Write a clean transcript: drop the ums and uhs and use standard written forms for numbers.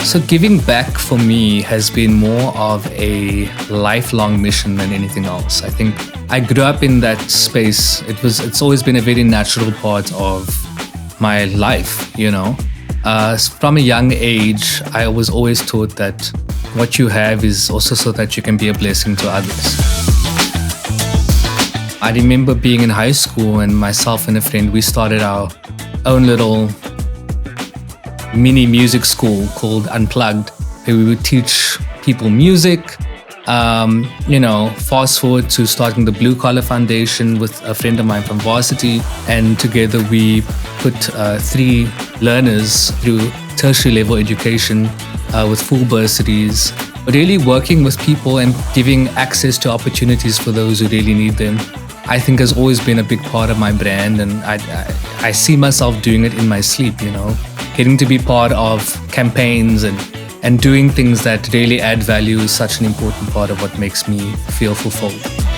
So giving back for me has been more of a lifelong mission than anything else. I think I grew up in that space. It's always been a very natural part of my life, you know. From a young age, I was always taught that what you have is also so that you can be a blessing to others. I remember being in high school and myself and a friend, we started our own little mini music school called Unplugged, where we would teach people music. Fast forward to starting the Blue Collar Foundation with a friend of mine from Varsity, and together we put 3 learners through tertiary level education with full bursaries, really working with people and giving access to opportunities for those who really need them. I think has always been a big part of my brand, and I see myself doing it in my sleep, you know, getting to be part of campaigns and doing things that really add value is such an important part of what makes me feel fulfilled.